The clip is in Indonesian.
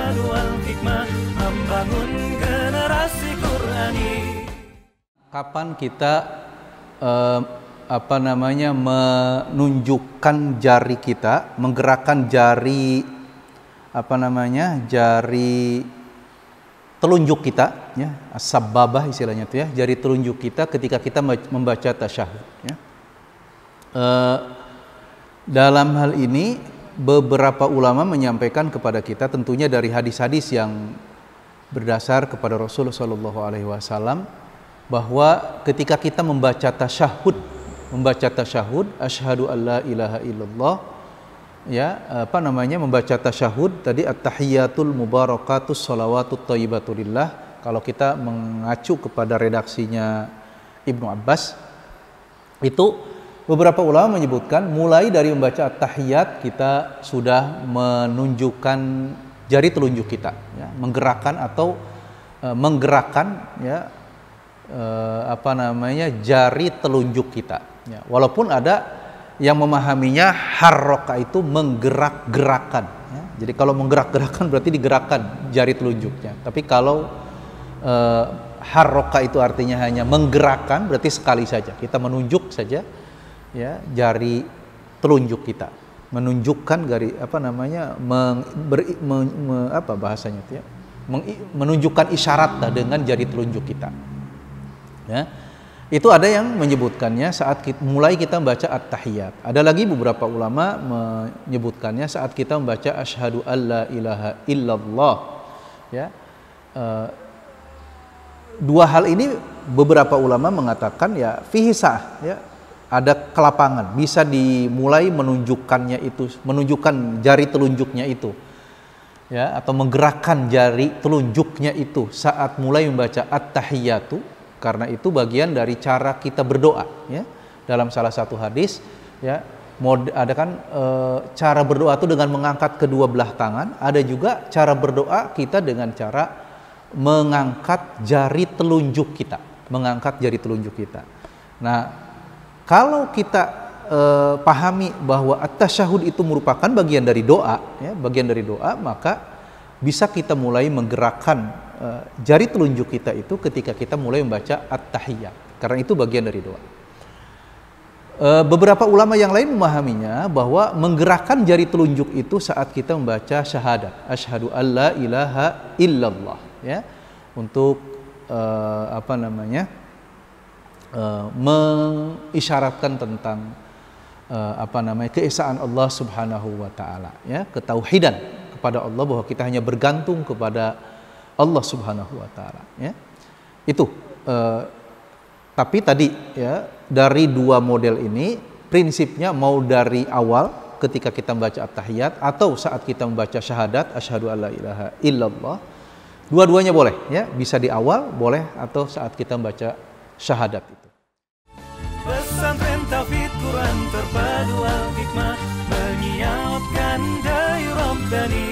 terpadu al-hikmah, membangun generasi Qur'ani. Kapan kita menunjukkan jari kita, menggerakkan jari jari telunjuk kita, ya, as-sababah istilahnya itu ya, jari telunjuk kita ketika kita membaca tasyahud. Ya. Dalam hal ini beberapa ulama menyampaikan kepada kita, tentunya dari hadis-hadis yang berdasar kepada Rasulullah SAW, bahwa ketika kita membaca tasyahud, asyhadu alla ilaha illallah, ya, membaca tasyahud tadi, at-tahiyatul mubarakatus shalawatut thayyibatulillah. Kalau kita mengacu kepada redaksinya Ibnu Abbas, itu beberapa ulama menyebutkan mulai dari membaca at-tahiyat kita sudah menunjukkan jari telunjuk kita, ya, menggerakkan ya, jari telunjuk kita, ya. Walaupun ada yang memahaminya harroka itu menggerak-gerakan, ya. Jadi kalau menggerak-gerakan berarti digerakkan jari telunjuknya. Tapi kalau harroka itu artinya hanya menggerakkan, berarti sekali saja kita menunjuk saja, ya, jari telunjuk kita, menunjukkan dari bahasanya itu ya, menunjukkan isyarat dengan jari telunjuk kita. Ya, itu ada yang menyebutkannya saat kita mulai kita membaca at-tahiyat. Ada lagi beberapa ulama menyebutkannya saat kita membaca asyhadu alla ilaha illallah. Ya, dua hal ini beberapa ulama mengatakan ya fihi sah, ya, ada kelapangan, bisa dimulai menunjukkannya itu, menunjukkan jari telunjuknya itu, ya, atau menggerakkan jari telunjuknya itu saat mulai membaca at-tahiyatu. Karena itu bagian dari cara kita berdoa, ya. Dalam salah satu hadis, ya, ada kan cara berdoa itu dengan mengangkat kedua belah tangan. Ada juga cara berdoa kita dengan cara mengangkat jari telunjuk kita, Nah, kalau kita pahami bahwa at-tasyahud itu merupakan bagian dari doa, ya, maka bisa kita mulai menggerakkan jari telunjuk kita itu ketika kita mulai membaca at-tahiyat, karena itu bagian dari doa. Beberapa ulama yang lain memahaminya bahwa menggerakkan jari telunjuk itu saat kita membaca syahadat, asyhadu alla ilaha illallah, ya, untuk mengisyaratkan tentang keesaan Allah Subhanahu wa taala, ya, ketauhidan kepada Allah, bahwa kita hanya bergantung kepada Allah Subhanahu wa taala, ya. Itu tapi tadi, ya, dari dua model ini prinsipnya mau dari awal ketika kita membaca at-tahiyat atau saat kita membaca syahadat asyhadu alla ilaha illallah, dua-duanya boleh, ya, bisa di awal boleh atau saat kita membaca syahadat itu. Pesantren Tauhid Quran terpadu al-hikmah, menyiapkan dari Rabbani.